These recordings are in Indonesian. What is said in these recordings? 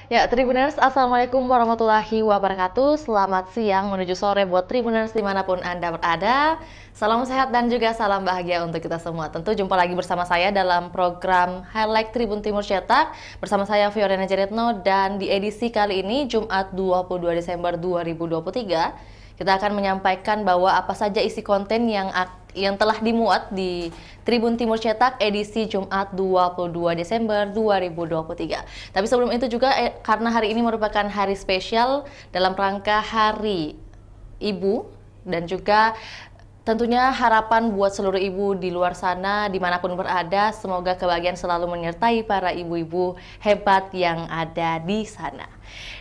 Ya, Tribuners, Assalamualaikum warahmatullahi wabarakatuh. Selamat siang menuju sore buat Tribuners dimanapun Anda berada. Salam sehat dan juga salam bahagia untuk kita semua. Tentu jumpa lagi bersama saya dalam program Highlight Tribun Timur Cetak. Bersama saya Fiorena Jeretno, dan di edisi kali ini Jumat 22 Desember 2023 kita akan menyampaikan bahwa apa saja isi konten yang telah dimuat di Tribun Timur Cetak edisi Jumat 22 Desember 2023. Tapi sebelum itu juga karena hari ini merupakan hari spesial dalam rangka Hari Ibu, dan juga tentunya harapan buat seluruh ibu di luar sana dimanapun berada, semoga kebahagiaan selalu menyertai para ibu-ibu hebat yang ada di sana.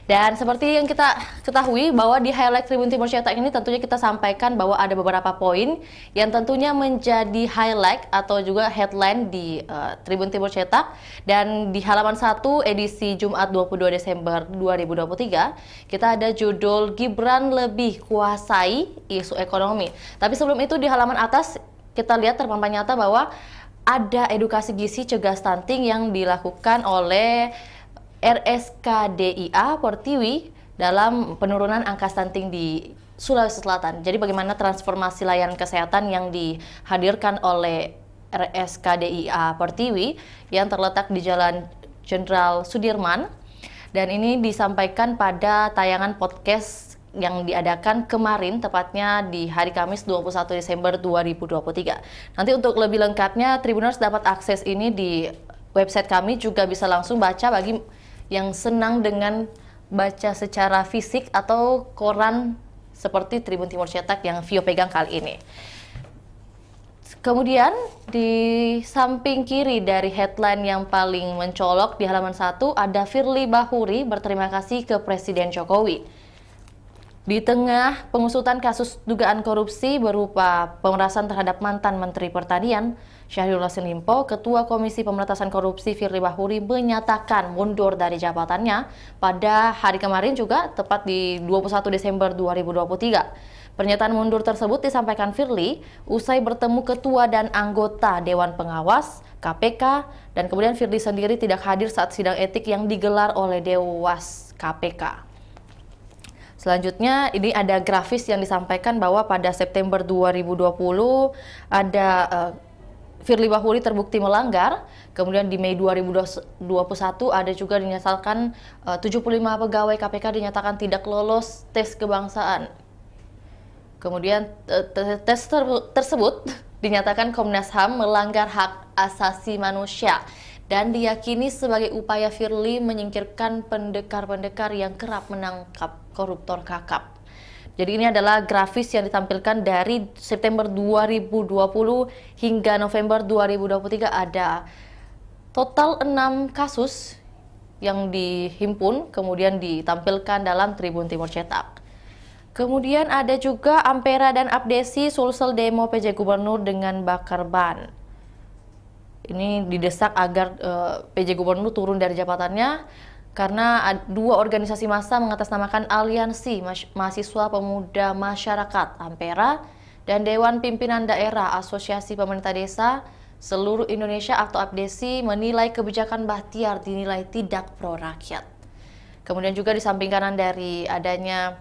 Dan seperti yang kita ketahui bahwa di Highlight Tribun Timur Cetak ini tentunya kita sampaikan bahwa ada beberapa poin yang tentunya menjadi highlight atau juga headline di Tribun Timur Cetak. Dan di halaman 1 edisi Jumat 22 Desember 2023 kita ada judul Gibran lebih kuasai isu ekonomi. Tapi sebelum itu di halaman atas kita lihat terpampang nyata bahwa ada edukasi gizi cegah stunting yang dilakukan oleh RSKDIA Pertiwi dalam penurunan angka stunting di Sulawesi Selatan. Jadi bagaimana transformasi layanan kesehatan yang dihadirkan oleh RSKDIA Pertiwi yang terletak di Jalan Jenderal Sudirman, dan ini disampaikan pada tayangan podcast yang diadakan kemarin, tepatnya di hari Kamis 21 Desember 2023. Nanti untuk lebih lengkapnya Tribuners dapat akses ini di website kami, juga bisa langsung baca bagi yang senang dengan baca secara fisik atau koran seperti Tribun Timur Cetak yang Vio pegang kali ini. Kemudian di samping kiri dari headline yang paling mencolok di halaman 1 ada Firly Bahuri berterima kasih ke Presiden Jokowi. Di tengah pengusutan kasus dugaan korupsi berupa pemerasan terhadap mantan Menteri Pertanian Syahrul Yassin Limpo, Ketua Komisi Pemberantasan Korupsi Firly Bahuri menyatakan mundur dari jabatannya pada hari kemarin juga, tepat di 21 Desember 2023. Pernyataan mundur tersebut disampaikan Firly usai bertemu ketua dan anggota Dewan Pengawas KPK, dan kemudian Firly sendiri tidak hadir saat sidang etik yang digelar oleh Dewas KPK. Selanjutnya ini ada grafis yang disampaikan bahwa pada September 2020 ada Firly Bahuri terbukti melanggar. Kemudian di Mei 2021 ada juga dinyatakan 75 pegawai KPK dinyatakan tidak lolos tes kebangsaan. Kemudian tes tersebut dinyatakan Komnas HAM melanggar hak asasi manusia dan diyakini sebagai upaya Firly menyingkirkan pendekar-pendekar yang kerap menangkap koruptor kakap. Jadi ini adalah grafis yang ditampilkan dari September 2020 hingga November 2023, ada total 6 kasus yang dihimpun kemudian ditampilkan dalam Tribun Timur Cetak. Kemudian ada juga Ampera dan Abdesi Sulsel demo PJ Gubernur dengan bakar ban. Ini didesak agar PJ Gubernur turun dari jabatannya karena dua organisasi massa mengatasnamakan Aliansi Mahasiswa Pemuda Masyarakat Ampera dan Dewan Pimpinan Daerah Asosiasi Pemerintah Desa Seluruh Indonesia atau APDESI menilai kebijakan Bahtiar dinilai tidak pro rakyat. Kemudian juga di samping kanan dari adanya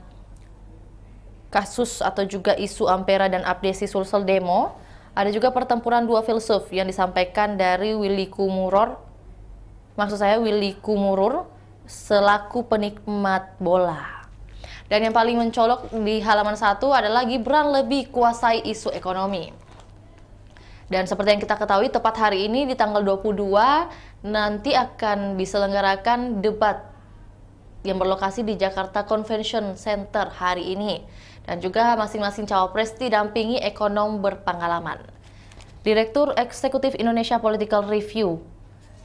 kasus atau juga isu Ampera dan APDESI Sulsel demo, ada juga pertempuran dua filsuf yang disampaikan dari Willy Kumurur selaku penikmat bola. Dan yang paling mencolok di halaman 1 adalah Gibran lebih kuasai isu ekonomi. Dan seperti yang kita ketahui, tepat hari ini di tanggal 22 nanti akan diselenggarakan debat yang berlokasi di Jakarta Convention Center hari ini. Dan juga masing-masing cawapres didampingi ekonom berpengalaman. Direktur Eksekutif Indonesia Political Review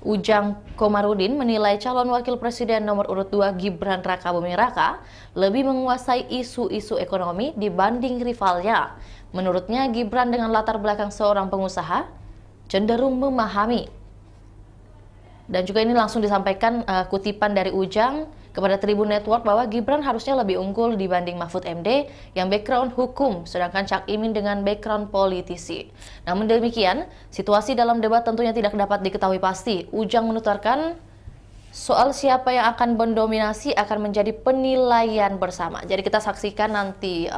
Ujang Komarudin menilai calon wakil presiden nomor urut 2 Gibran Rakabuming Raka lebih menguasai isu-isu ekonomi dibanding rivalnya. Menurutnya, Gibran dengan latar belakang seorang pengusaha cenderung memahami. Dan juga ini langsung disampaikan kutipan dari Ujang kepada Tribun Network bahwa Gibran harusnya lebih unggul dibanding Mahfud MD yang background hukum, sedangkan Cak Imin dengan background politisi. Namun demikian, situasi dalam debat tentunya tidak dapat diketahui pasti. Ujang menuturkan soal siapa yang akan mendominasi akan menjadi penilaian bersama. Jadi kita saksikan nanti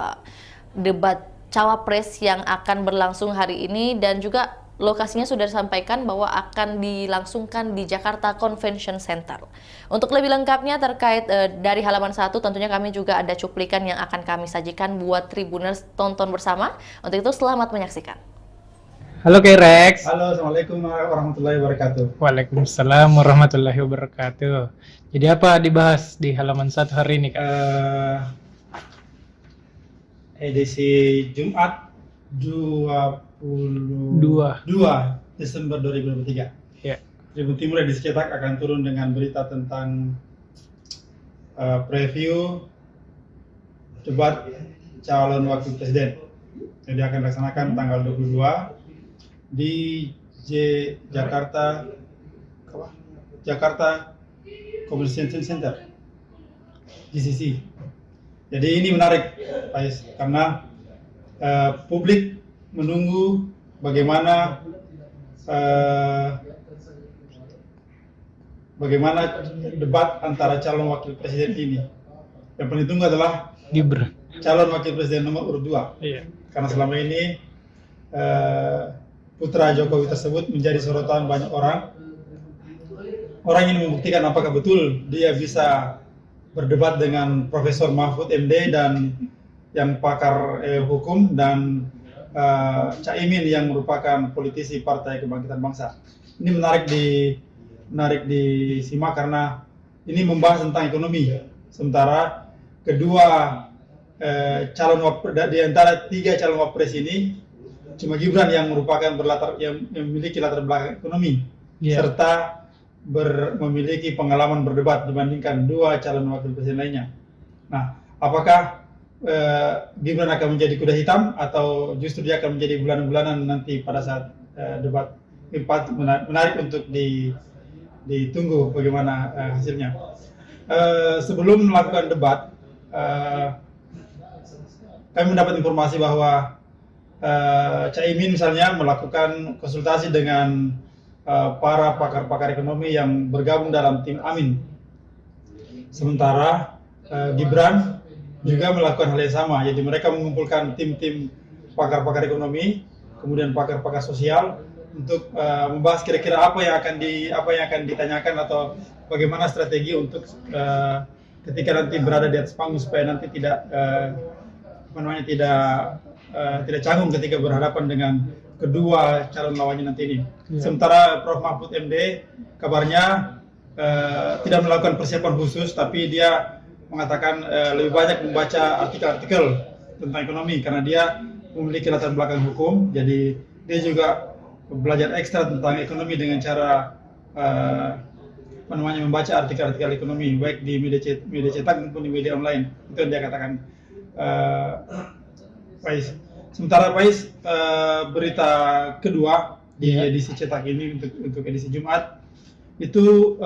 debat Cawapres yang akan berlangsung hari ini, dan juga lokasinya sudah disampaikan bahwa akan dilangsungkan di Jakarta Convention Center. Untuk lebih lengkapnya terkait dari halaman 1, tentunya kami juga ada cuplikan yang akan kami sajikan buat Tribuners tonton bersama. Untuk itu selamat menyaksikan. Halo Rex. Halo, Assalamualaikum warahmatullahi wabarakatuh. Waalaikumsalam warahmatullahi wabarakatuh. Jadi apa dibahas di halaman 1 hari ini, Kak? Edisi Jumat 22 Desember 2023. Ya. Tribun Timur edisi cetak akan turun dengan berita tentang preview debat calon wakil presiden. Jadi akan dilaksanakan tanggal 22 di Jakarta Convention Center, GCC. Jadi ini menarik, Pais, karena publik menunggu bagaimana debat antara calon wakil presiden ini. Yang paling ditunggu adalah Gibran, calon wakil presiden nomor urut 2. Iya. Karena selama ini putra Jokowi tersebut menjadi sorotan banyak orang. Orang ini membuktikan apakah betul dia bisa berdebat dengan Profesor Mahfud MD dan yang pakar hukum, dan Cak Imin yang merupakan politisi Partai Kebangkitan Bangsa. Ini menarik disimak karena ini membahas tentang ekonomi. Sementara kedua calon di antara 3 calon wapres ini cuma Gibran yang memiliki latar belakang ekonomi, serta memiliki pengalaman berdebat dibandingkan 2 calon wakil presiden lainnya. Nah, apakah Gibran akan menjadi kuda hitam atau justru dia akan menjadi bulanan-bulanan nanti pada saat debat? Menarik untuk ditunggu bagaimana hasilnya. Sebelum melakukan debat, kami mendapat informasi bahwa Cak Imin misalnya melakukan konsultasi dengan para pakar-pakar ekonomi yang bergabung dalam tim Amin. Sementara Gibran juga melakukan hal yang sama, jadi mereka mengumpulkan tim-tim pakar-pakar ekonomi, kemudian pakar-pakar sosial untuk membahas kira-kira apa yang akan ditanyakan atau bagaimana strategi untuk ketika nanti berada di atas panggung supaya nanti tidak canggung ketika berhadapan dengan kedua calon lawannya nanti ini. Sementara Prof. Mahfud MD kabarnya tidak melakukan persiapan khusus, tapi dia mengatakan lebih banyak membaca artikel-artikel tentang ekonomi karena dia memiliki latar belakang hukum. Jadi dia juga belajar ekstra tentang ekonomi dengan cara membaca artikel-artikel ekonomi baik di media cetak maupun di media online. Itu yang dia katakan. Pais. Sementara Pais, berita kedua di edisi cetak ini untuk edisi Jumat itu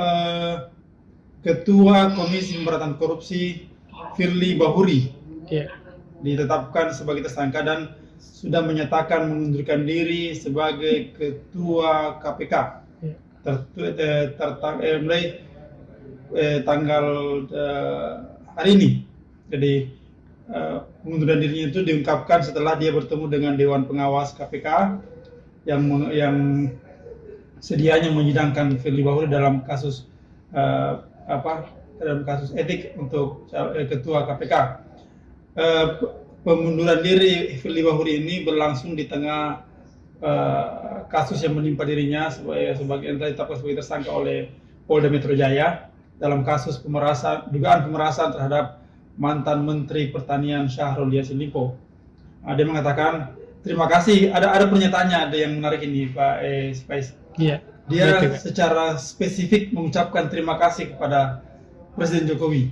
Ketua Komisi Pemberantasan Korupsi Firly Bahuri ditetapkan sebagai tersangka dan sudah menyatakan mengundurkan diri sebagai Ketua KPK mulai tanggal hari ini. Jadi pengunduran dirinya itu diungkapkan setelah dia bertemu dengan Dewan Pengawas KPK yang sedianya menyidangkan Firly Bahuri dalam kasus etik untuk Ketua KPK. Pengunduran diri Firly Bahuri ini berlangsung di tengah kasus yang menimpa dirinya sebagai ditetapkan sebagai tersangka oleh Polda Metro Jaya dalam kasus dugaan pemerasan terhadap mantan Menteri Pertanian Syahrul Yassin Limpo. Dia mengatakan terima kasih. Ada pernyataannya, ada yang menarik ini, Pak Spice. Iya. dia Betul, Kak. secara spesifik mengucapkan terima kasih kepada Presiden Jokowi.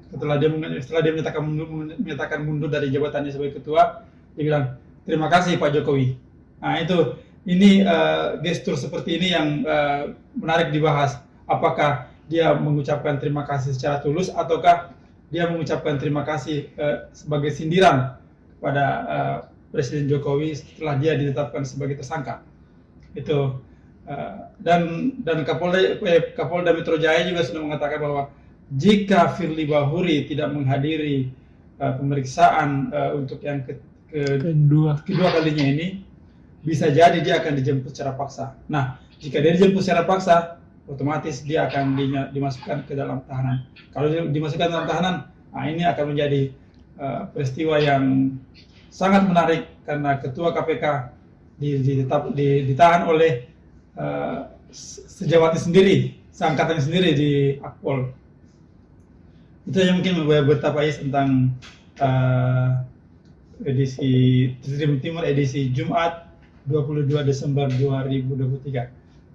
Setelah dia menyatakan mundur dari jabatannya sebagai ketua, dia bilang terima kasih Pak Jokowi. Nah ini gestur seperti ini yang menarik dibahas. Apakah dia mengucapkan terima kasih secara tulus ataukah dia mengucapkan terima kasih sebagai sindiran kepada Presiden Jokowi setelah dia ditetapkan sebagai tersangka. Itu dan Kapolda Metro Jaya juga sudah mengatakan bahwa jika Firly Bahuri tidak menghadiri pemeriksaan untuk yang kedua kalinya ini, bisa jadi dia akan dijemput secara paksa. Nah, jika dia dijemput secara paksa, otomatis dia akan dimasukkan ke dalam tahanan. Kalau dia dimasukkan dalam tahanan, nah ini akan menjadi peristiwa yang sangat menarik karena ketua KPK ditahan oleh sejawatnya sendiri, seangkatannya sendiri di Akpol. Itu yang mungkin buat Pais tentang edisi Trim Timur edisi Jumat 22 Desember 2023.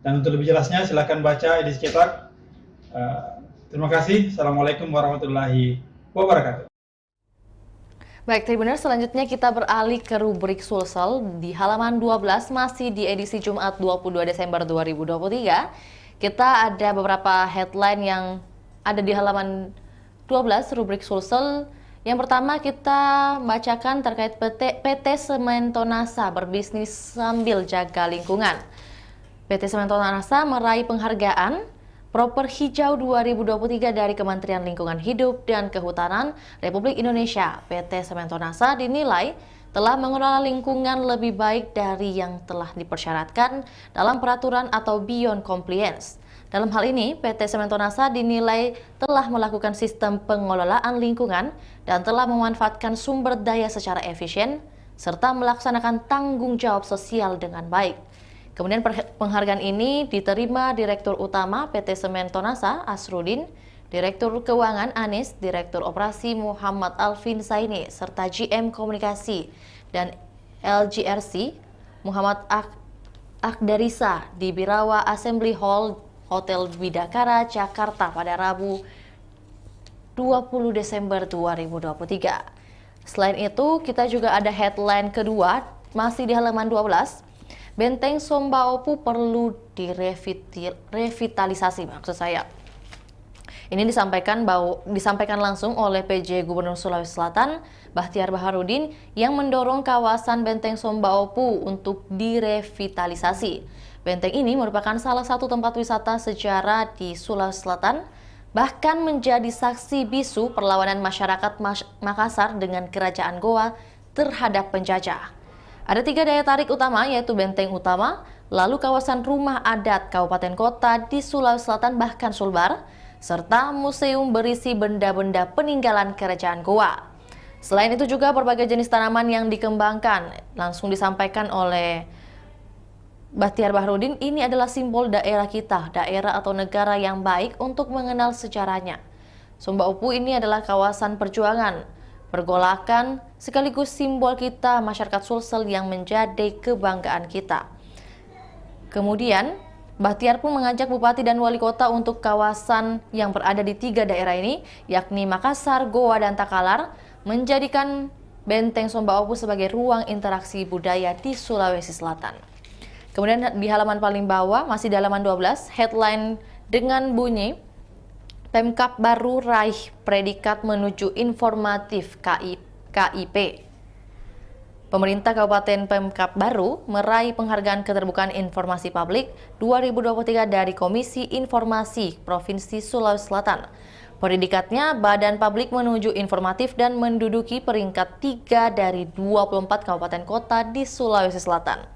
Dan untuk lebih jelasnya silakan baca edisi cetak. Terima kasih. Assalamualaikum warahmatullahi wabarakatuh. Baik, Tribuners, selanjutnya kita beralih ke rubrik Sulsel di halaman 12, masih di edisi Jumat 22 Desember 2023. Kita ada beberapa headline yang ada di halaman 12 rubrik Sulsel. Yang pertama kita bacakan terkait PT Semen Tonasa berbisnis sambil jaga lingkungan. PT Semen Tonasa meraih penghargaan Proper Hijau 2023 dari Kementerian Lingkungan Hidup dan Kehutanan Republik Indonesia. PT Semen Tonasa dinilai telah mengelola lingkungan lebih baik dari yang telah dipersyaratkan dalam peraturan atau beyond compliance. Dalam hal ini, PT Semen Tonasa dinilai telah melakukan sistem pengelolaan lingkungan dan telah memanfaatkan sumber daya secara efisien, serta melaksanakan tanggung jawab sosial dengan baik. Kemudian penghargaan ini diterima Direktur Utama PT Semen Tonasa Asrudin, Direktur Keuangan Anis, Direktur Operasi Muhammad Alvin Zaini, serta GM Komunikasi dan LGRC Muhammad Akdarisa di Birawa Assembly Hall Hotel Bidakara, Jakarta pada Rabu 20 Desember 2023. Selain itu, kita juga ada headline kedua, masih di halaman 12. Benteng Sombaopu perlu direvitalisasi, maksud saya. Ini disampaikan langsung oleh PJ Gubernur Sulawesi Selatan, Bahtiar Baharudin, yang mendorong kawasan Benteng Sombaopu untuk direvitalisasi. Benteng ini merupakan salah satu tempat wisata sejarah di Sulawesi Selatan, bahkan menjadi saksi bisu perlawanan masyarakat Makassar dengan Kerajaan Goa terhadap penjajah. Ada 3 daya tarik utama, yaitu Benteng Utama, lalu kawasan rumah adat kabupaten kota di Sulawesi Selatan bahkan Sulbar, serta museum berisi benda-benda peninggalan Kerajaan Goa. Selain itu juga berbagai jenis tanaman yang dikembangkan. Langsung disampaikan oleh Bahtiar Baharudin, ini adalah simbol daerah kita, daerah atau negara yang baik untuk mengenal sejarahnya. Sombaopu ini adalah kawasan perjuangan, pergolakan, sekaligus simbol kita masyarakat Sulsel yang menjadi kebanggaan kita. Kemudian, Bahtiar pun mengajak Bupati dan Wali Kota untuk kawasan yang berada di 3 daerah ini, yakni Makassar, Goa, dan Takalar, menjadikan Benteng Sombaopu sebagai ruang interaksi budaya di Sulawesi Selatan. Kemudian di halaman paling bawah, masih di halaman 12, headline dengan bunyi, Pemkab baru raih predikat menuju informatif KIP. Pemerintah Kabupaten Pemkab baru meraih penghargaan keterbukaan informasi publik 2023 dari Komisi Informasi Provinsi Sulawesi Selatan. Predikatnya Badan Publik menuju informatif dan menduduki peringkat 3 dari 24 kabupaten kota di Sulawesi Selatan.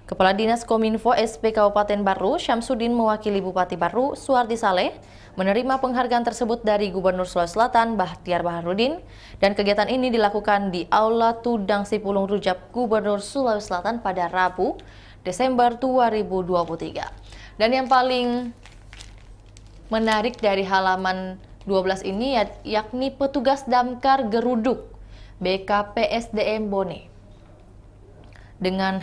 Kepala Dinas Kominfo SP Kabupaten Baru, Syamsuddin, mewakili Bupati Baru, Suardi Saleh, menerima penghargaan tersebut dari Gubernur Sulawesi Selatan, Bahtiar Baharudin, dan kegiatan ini dilakukan di Aula Tudang Sipulung Rujak Gubernur Sulawesi Selatan pada Rabu, Desember 2023. Dan yang paling menarik dari halaman 12 ini yakni petugas damkar geruduk BKPSDM Bone. Dengan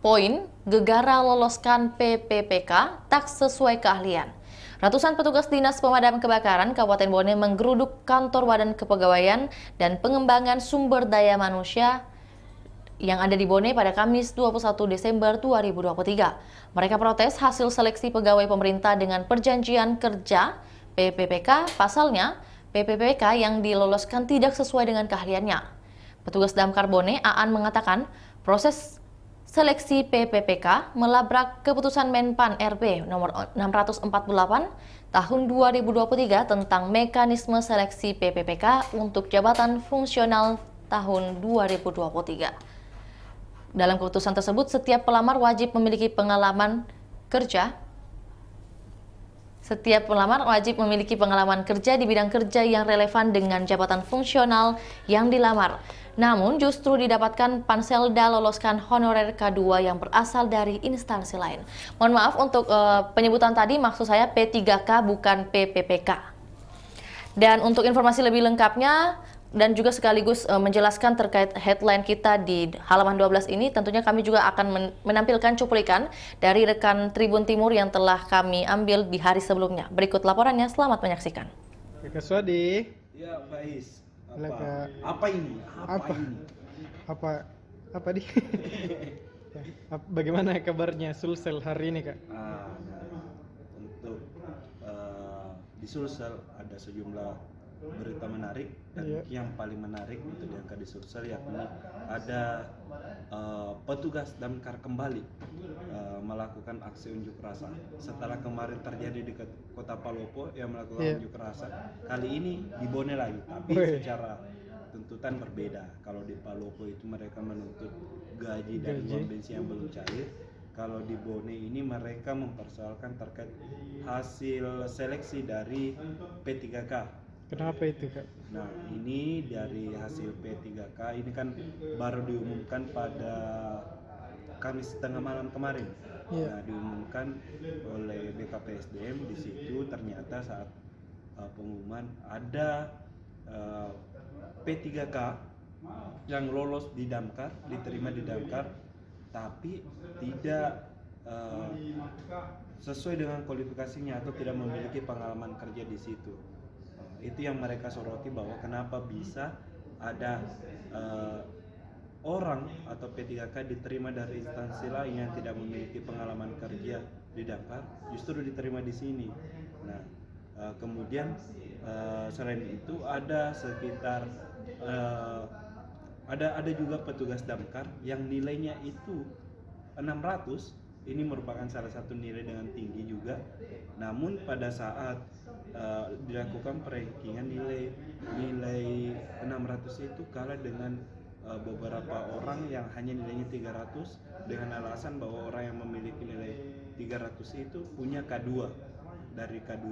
poin gegara loloskan PPPK tak sesuai keahlian. Ratusan petugas Dinas Pemadam Kebakaran Kabupaten Bone menggeruduk kantor Badan Kepegawaian dan Pengembangan Sumber Daya Manusia yang ada di Bone pada Kamis 21 Desember 2023. Mereka protes hasil seleksi pegawai pemerintah dengan perjanjian kerja PPPK. Pasalnya, PPPK yang diloloskan tidak sesuai dengan keahliannya. Petugas Damkar Bone, Aan, mengatakan proses seleksi PPPK melabrak keputusan Menpan RB nomor 648 tahun 2023 tentang mekanisme seleksi PPPK untuk jabatan fungsional tahun 2023. Dalam keputusan tersebut, setiap pelamar wajib memiliki pengalaman kerja di bidang kerja yang relevan dengan jabatan fungsional yang dilamar. Namun justru didapatkan Panselda loloskan honorer K2 yang berasal dari instansi lain. Mohon maaf untuk penyebutan tadi, maksud saya P3K bukan PPPK. Dan untuk informasi lebih lengkapnya dan juga sekaligus menjelaskan terkait headline kita di halaman 12 ini, tentunya kami juga akan menampilkan cuplikan dari rekan Tribun Timur yang telah kami ambil di hari sebelumnya. Berikut laporannya, selamat menyaksikan. Kak Swadi. Ya, Faiz. Halo, Kak. Apa ini? Apa di? Bagaimana kabarnya Sulsel hari ini, Kak? Untuk di Sulsel ada sejumlah berita menarik dan yang paling menarik untuk diangkat di Sulsel yakni ada petugas damkar kembali melakukan aksi unjuk rasa setelah kemarin terjadi di kota Palopo yang melakukan unjuk rasa. Kali ini di Bone lagi, tapi secara tuntutan berbeda. Kalau di Palopo itu mereka menuntut gaji dan uang bensin yang belum cair. Kalau di Bone ini mereka mempersoalkan terkait hasil seleksi dari P3K. Kenapa itu, Kak? Nah, ini dari hasil P3K ini kan baru diumumkan pada Kamis tengah malam kemarin. Nah, diumumkan oleh BKPSDM. Di situ ternyata saat pengumuman ada P3K yang lolos di Damkar, diterima di Damkar, tapi tidak sesuai dengan kualifikasinya atau tidak memiliki pengalaman kerja di situ. Itu yang mereka soroti, bahwa kenapa bisa ada orang atau P3K diterima dari instansi lain yang tidak memiliki pengalaman kerja di Damkar, justru diterima di sini. Nah, kemudian selain itu ada sekitar ada juga petugas Damkar yang nilainya itu 600. Ini merupakan salah satu nilai dengan tinggi juga. Namun pada saat dilakukan perankingan, nilai 600 itu kalah dengan beberapa orang yang hanya nilainya 300 dengan alasan bahwa orang yang memiliki nilai 300 itu punya K2 dari K2.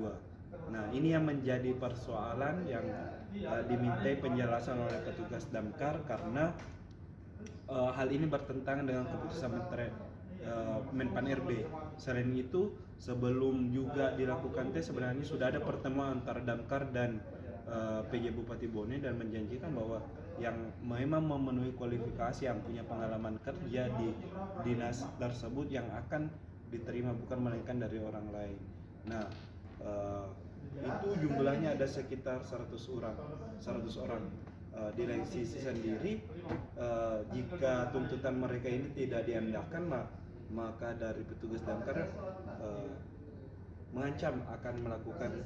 Nah, ini yang menjadi persoalan yang dimintai penjelasan oleh petugas Damkar karena hal ini bertentangan dengan keputusan Menpan RB. Selain itu, sebelum juga dilakukan tes, sebenarnya sudah ada pertemuan antara Damkar dan PJ Bupati Bone dan menjanjikan bahwa yang memang memenuhi kualifikasi, yang punya pengalaman kerja di dinas tersebut yang akan diterima, bukan melainkan dari orang lain. Nah, itu jumlahnya ada sekitar 100 orang. Di lain sisi sendiri, jika tuntutan mereka ini tidak diandalkan, maka dari petugas Damkar mengancam akan melakukan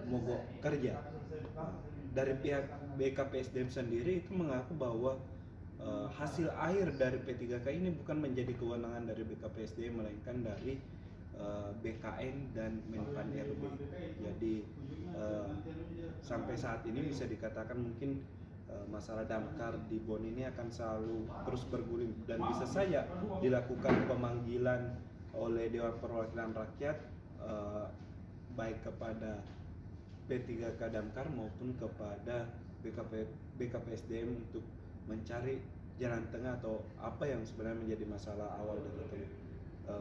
mogok kerja. Dari pihak BKPSDM sendiri itu mengaku bahwa hasil akhir dari P3K ini bukan menjadi kewenangan dari BKPSDM, melainkan dari BKN dan Menpan RB. Jadi sampai saat ini bisa dikatakan mungkin masalah Damkar di Bone ini akan selalu terus bergulir dan bisa saja dilakukan pemanggilan oleh Dewan Perwakilan Rakyat baik kepada P3K Damkar maupun kepada BKPSDM untuk mencari jalan tengah atau apa yang sebenarnya menjadi masalah awal dari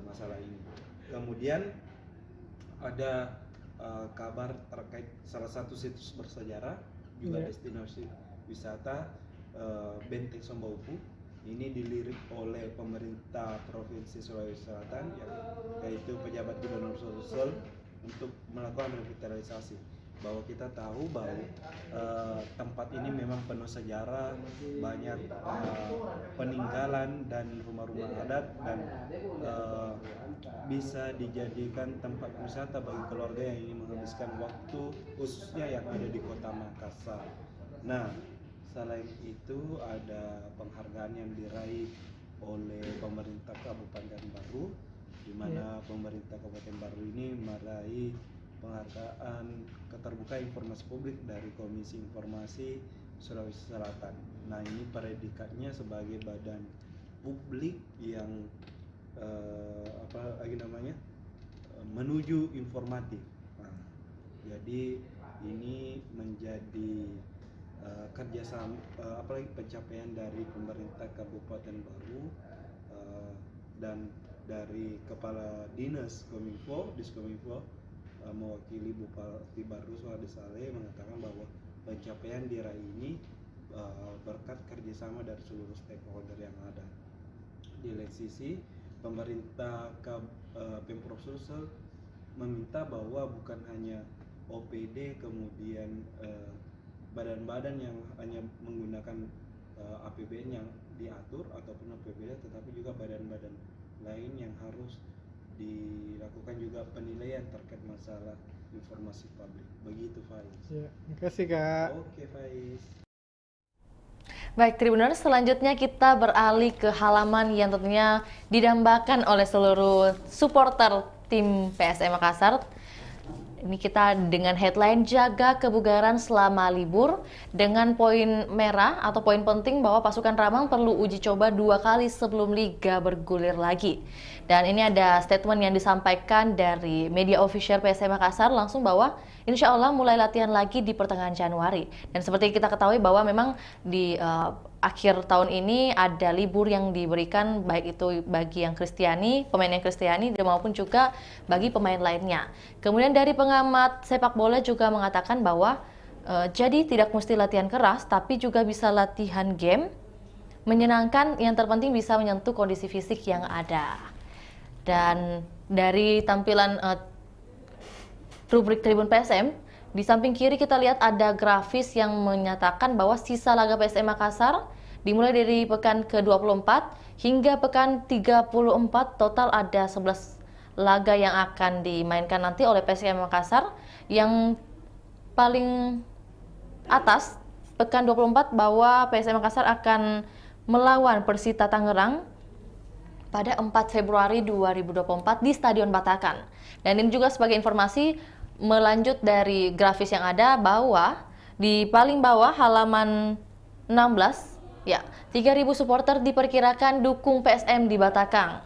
masalah ini. Kemudian ada kabar terkait salah satu situs bersejarah juga destinasi wisata Benteng Sombaupu ini dilirik oleh pemerintah Provinsi Sulawesi Selatan, yaitu pejabat Gubernur Sulsel, untuk melakukan revitalisasi. Bahwa kita tahu bahwa tempat ini memang penuh sejarah, banyak peninggalan dan rumah-rumah adat, dan bisa dijadikan tempat wisata bagi keluarga yang ingin menghabiskan waktu, khususnya yang ada di Kota Makassar. Nah, selain itu ada penghargaan yang diraih oleh pemerintah Kabupaten Baru, di mana pemerintah Kabupaten Baru ini meraih penghargaan keterbukaan informasi publik dari Komisi Informasi Sulawesi Selatan. Nah, ini predikatnya sebagai badan publik yang menuju informatif. Nah, jadi ini menjadi kerjasama, apalagi pencapaian dari pemerintah Kabupaten Baru dan dari Kepala Dinas Kominfo, Diskominfo, mewakili Bupati Baru Suhadi Saleh, mengatakan bahwa pencapaian diraih ini berkat kerjasama dari seluruh stakeholder yang ada. Di lain sisi, pemerintah Pemprov Sulsel meminta bahwa bukan hanya OPD, kemudian badan-badan yang hanya menggunakan APBN yang diatur ataupun APBD, tetapi juga badan-badan lain yang harus dilakukan juga penilaian terkait masalah informasi publik. Begitu, Faiz. Ya, terima kasih Kak. Oke, Faiz. Baik, Tribuners, selanjutnya kita beralih ke halaman yang tentunya didambakan oleh seluruh supporter tim PSM Makassar. Ini kita dengan headline jaga kebugaran selama libur, dengan poin merah atau poin penting bahwa pasukan Ramang perlu uji coba 2 kali sebelum liga bergulir lagi. Dan ini ada statement yang disampaikan dari media official PSM Makassar langsung bahwa insya Allah mulai latihan lagi di pertengahan Januari. Dan seperti kita ketahui bahwa memang di akhir tahun ini ada libur yang diberikan, baik itu bagi yang Kristiani, pemain yang Kristiani, maupun juga bagi pemain lainnya. Kemudian dari pengamat sepak bola juga mengatakan bahwa jadi tidak mesti latihan keras, tapi juga bisa latihan game menyenangkan, yang terpenting bisa menyentuh kondisi fisik yang ada. Dan dari tampilan rubrik Tribun PSM, di samping kiri kita lihat ada grafis yang menyatakan bahwa sisa laga PSM Makassar dimulai dari pekan ke-24 hingga pekan 34, total ada 11 laga yang akan dimainkan nanti oleh PSM Makassar. Yang paling atas pekan 24 bahwa PSM Makassar akan melawan Persita Tangerang pada 4 Februari 2024 di Stadion Batakan. Dan ini juga sebagai informasi melanjut dari grafis yang ada bahwa di paling bawah halaman 16 ya, 3.000 supporter diperkirakan dukung PSM di Batakan.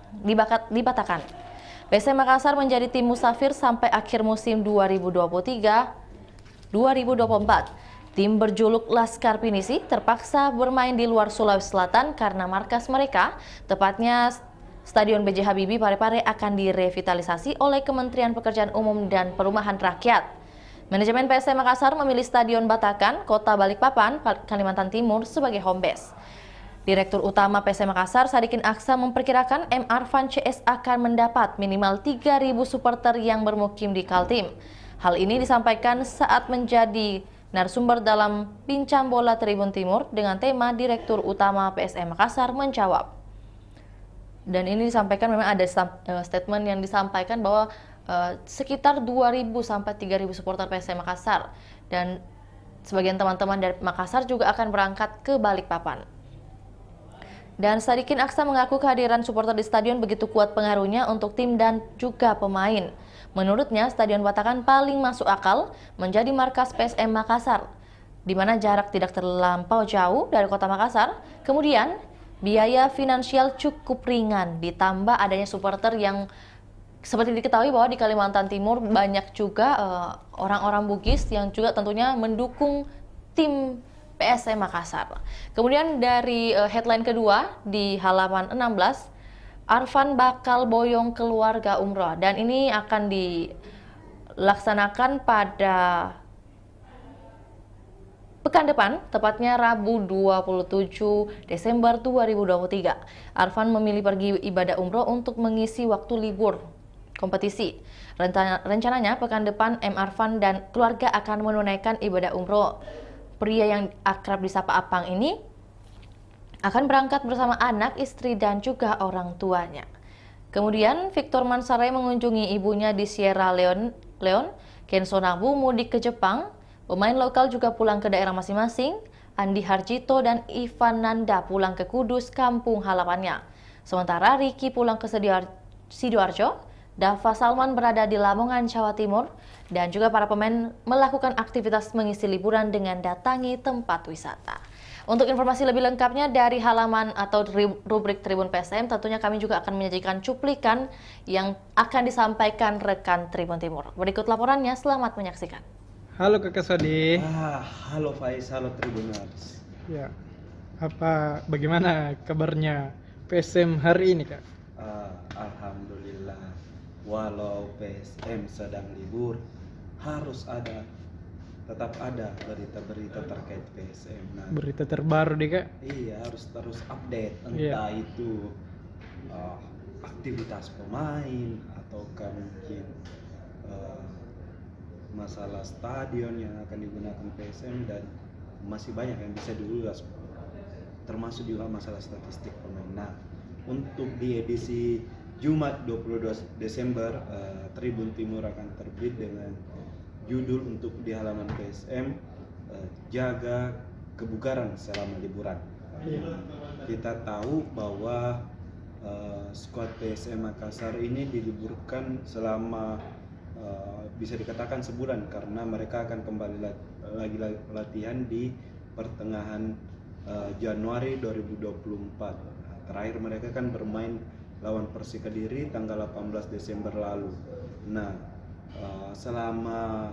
PSM Makassar menjadi tim musafir sampai akhir musim 2023-2024. Tim berjuluk Laskar Pinisi terpaksa bermain di luar Sulawesi Selatan karena markas mereka, tepatnya Stadion B.J. Habibie Parepare, akan direvitalisasi oleh Kementerian Pekerjaan Umum dan Perumahan Rakyat. Manajemen PSM Makassar memilih Stadion Batakan, Kota Balikpapan, Kalimantan Timur sebagai home base. Direktur Utama PSM Makassar, Sadikin Aksa, memperkirakan M. Arfan CS akan mendapat minimal 3.000 supporter yang bermukim di Kaltim. Hal ini disampaikan saat menjadi narasumber dalam Bincang Bola Tribun Timur dengan tema Direktur Utama PSM Makassar menjawab. Dan ini disampaikan, memang ada statement yang disampaikan bahwa sekitar 2.000 sampai 3.000 supporter PSM Makassar, dan sebagian teman-teman dari Makassar juga akan berangkat ke Balikpapan. Dan Sadikin Aksa mengaku kehadiran supporter di stadion begitu kuat pengaruhnya untuk tim dan juga pemain. Menurutnya, Stadion Batakan paling masuk akal menjadi markas PSM Makassar, di mana jarak tidak terlampau jauh dari kota Makassar. Kemudian, biaya finansial cukup ringan, ditambah adanya supporter yang seperti diketahui bahwa di Kalimantan Timur banyak juga orang-orang Bugis yang juga tentunya mendukung tim PSM Makassar. Kemudian dari headline kedua di halaman 16, Arfan bakal boyong keluarga umroh, dan ini akan dilaksanakan pada Pekan depan, tepatnya Rabu 27 Desember 2023, Arfan memilih pergi ibadah umroh untuk mengisi waktu libur kompetisi. Rencananya pekan depan M. Arfan dan keluarga akan menunaikan ibadah umroh. Pria yang akrab disapa Apang ini akan berangkat bersama anak, istri, dan juga orang tuanya. Kemudian, Victor Mansaray mengunjungi ibunya di Sierra Leone. Ken Sonabu mudik ke Jepang. Pemain lokal juga pulang ke daerah masing-masing. Andi Harjito dan Ivan Nanda pulang ke Kudus, kampung halamannya. Sementara Ricky pulang ke Sidoarjo. Dava Salman berada di Lamongan, Jawa Timur. Dan juga para pemain melakukan aktivitas mengisi liburan dengan datangi tempat wisata. Untuk informasi lebih lengkapnya dari halaman atau rubrik Tribun PSM, tentunya kami juga akan menyajikan cuplikan yang akan disampaikan rekan Tribun Timur. Berikut laporannya, selamat menyaksikan. Halo Kakak Sodi. Halo Faiz, halo Tribuners. Ya, bagaimana kabarnya PSM hari ini, Kak? Alhamdulillah, walau PSM sedang libur, tetap ada berita-berita terkait PSM. Nah, Berita terbaru deh, Kak. iya, harus terus update, entah itu aktivitas pemain ataukah mungkin masalah stadion yang akan digunakan PSM, dan masih banyak yang bisa diulas, termasuk juga masalah statistik pemain. Nah, untuk di edisi Jumat 22 Desember, Tribun Timur akan terbit dengan judul untuk di halaman PSM, jaga kebugaran selama liburan. Kita tahu bahwa skuad PSM Makassar ini diliburkan selama bisa dikatakan sebulan, karena mereka akan kembali lagi latihan di pertengahan Januari 2024. Terakhir mereka kan bermain lawan Persik Kediri tanggal 18 Desember lalu. Nah, selama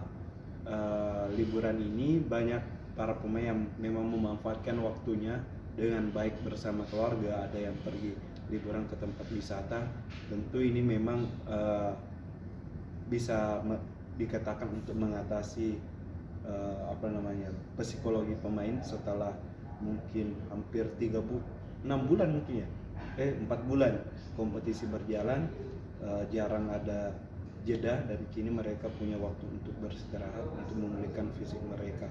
liburan ini banyak para pemain yang memang memanfaatkan waktunya dengan baik bersama keluarga. Ada yang pergi liburan ke tempat wisata. Tentu ini memang bisa dikatakan untuk mengatasi psikologi pemain setelah mungkin hampir 6 bulan mungkin ya, 4 bulan kompetisi berjalan, jarang ada jeda, dan kini mereka punya waktu untuk beristirahat, untuk memulihkan fisik mereka.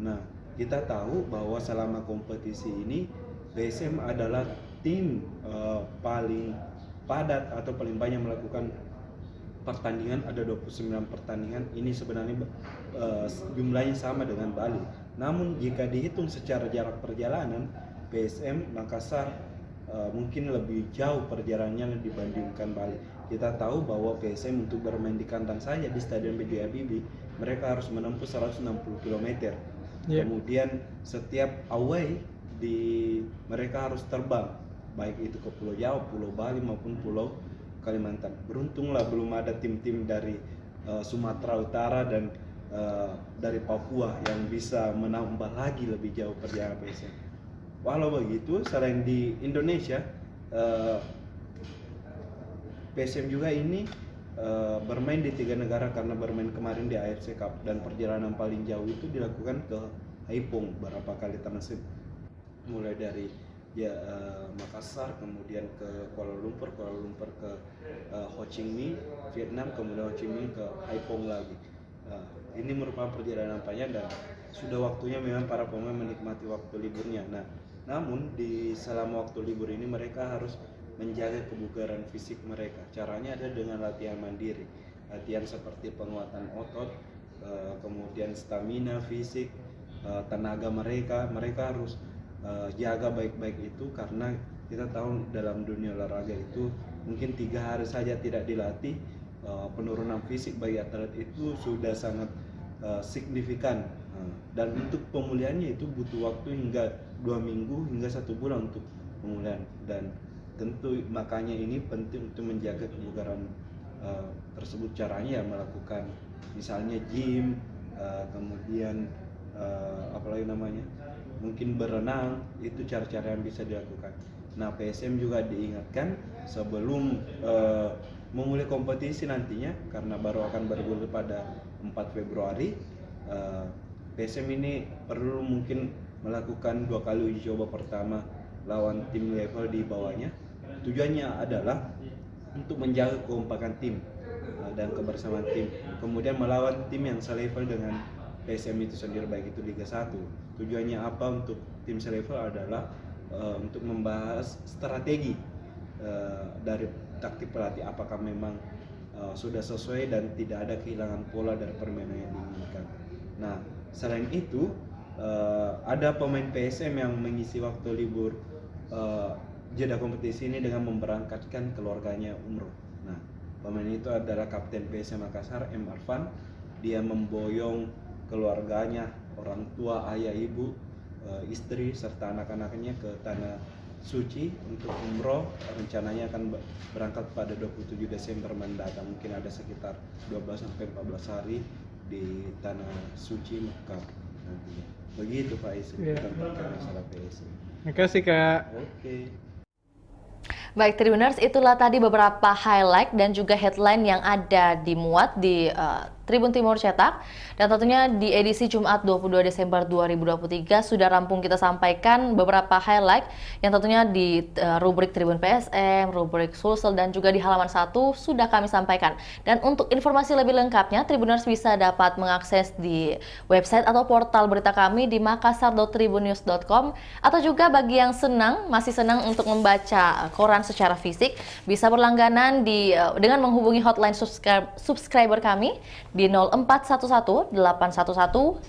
Nah, kita tahu bahwa selama kompetisi ini PSM adalah tim paling padat atau paling banyak melakukan pertandingan, ada 29 pertandingan. Ini sebenarnya jumlahnya sama dengan Bali. Namun jika dihitung secara jarak perjalanan, PSM Makassar mungkin lebih jauh perjalanannya dibandingkan Bali. Kita tahu bahwa PSM untuk bermain di kandang saja di Stadion B.J. Habibie, mereka harus menempuh 160 km. Kemudian setiap away mereka harus terbang, baik itu ke Pulau Jawa, Pulau Bali maupun Pulau Kalimantan. Beruntunglah belum ada tim-tim dari Sumatera Utara dan dari Papua yang bisa menambah lagi lebih jauh perjalanan PSM. Walau begitu, selain di Indonesia, PSM juga ini bermain di 3 negara, karena bermain kemarin di AFC Cup, dan perjalanan paling jauh itu dilakukan ke Haiphong beberapa kali transit, mulai dari Makassar, kemudian ke Kuala Lumpur ke Ho Chi Minh Vietnam, kemudian Ho Chi Minh ke Haiphong lagi. Ini merupakan perjalanan panjang dan sudah waktunya memang para pemain menikmati waktu liburnya. Nah, namun di selama waktu libur ini mereka harus menjaga kebugaran fisik mereka. Caranya ada dengan latihan mandiri, latihan seperti penguatan otot, kemudian stamina fisik, tenaga mereka harus jaga baik-baik itu, karena kita tahu dalam dunia olahraga itu mungkin 3 hari saja tidak dilatih, penurunan fisik bagi atlet itu sudah sangat signifikan, dan untuk pemulihannya itu butuh waktu hingga 2 minggu hingga 1 bulan untuk pemulihan. Dan tentu makanya ini penting untuk menjaga kebugaran tersebut. Caranya ya melakukan misalnya gym, kemudian mungkin berenang, itu cara-cara yang bisa dilakukan. Nah, PSM juga diingatkan sebelum memulai kompetisi nantinya, karena baru akan bergulir pada 4 Februari, PSM ini perlu mungkin melakukan 2 kali uji coba pertama lawan tim level di bawahnya. Tujuannya adalah untuk menjaga kekompakan tim dan kebersamaan tim. Kemudian melawan tim yang selevel dengan PSM itu sendiri, baik itu Liga 1. Tujuannya apa untuk tim selevel adalah untuk membahas strategi dari taktik pelatih, apakah memang sudah sesuai dan tidak ada kehilangan pola dari permainan yang diinginkan. Nah, selain itu ada pemain PSM yang mengisi waktu libur jeda kompetisi ini dengan memberangkatkan keluarganya umroh. Nah, pemain itu adalah Kapten PSM Makassar, M. Arfan. Dia memboyong keluarganya, orang tua, ayah, ibu, istri, serta anak-anaknya ke Tanah Suci untuk umroh. Rencananya akan berangkat pada 27 Desember mendatang. Mungkin ada sekitar 12-14 hari di Tanah Suci Mekah nantinya. Begitu Pak Isi tentang masalah PSM. Terima kasih Kak. Oke. Baik, Tribuners, itulah tadi beberapa highlight dan juga headline yang ada dimuat di Tribun Timur Cetak. Dan tentunya di edisi Jumat 22 Desember 2023 sudah rampung kita sampaikan beberapa highlight yang tentunya di rubrik Tribun PSM, rubrik Sulsel, dan juga di halaman 1 sudah kami sampaikan. Dan untuk informasi lebih lengkapnya, Tribuners bisa dapat mengakses di website atau portal berita kami di makassar.tribunnews.com, atau juga bagi yang masih senang untuk membaca koran secara fisik, bisa berlangganan dengan menghubungi hotline subscriber kami di 0411 811 5500,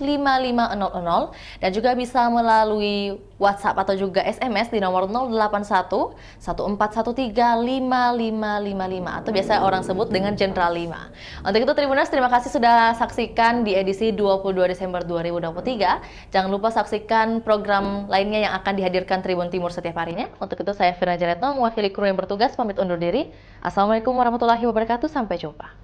dan juga bisa melalui WhatsApp atau juga SMS di nomor 081 1413 5555 atau biasa orang sebut dengan Jenderal 5. Untuk itu Tribuners, terima kasih sudah saksikan di edisi 22 Desember 2023. Jangan lupa saksikan program lainnya yang akan dihadirkan Tribun Timur setiap harinya. Untuk itu saya Firna Jaretno mewakili kru yang bertugas pamit undur diri. Assalamualaikum warahmatullahi wabarakatuh. Sampai jumpa.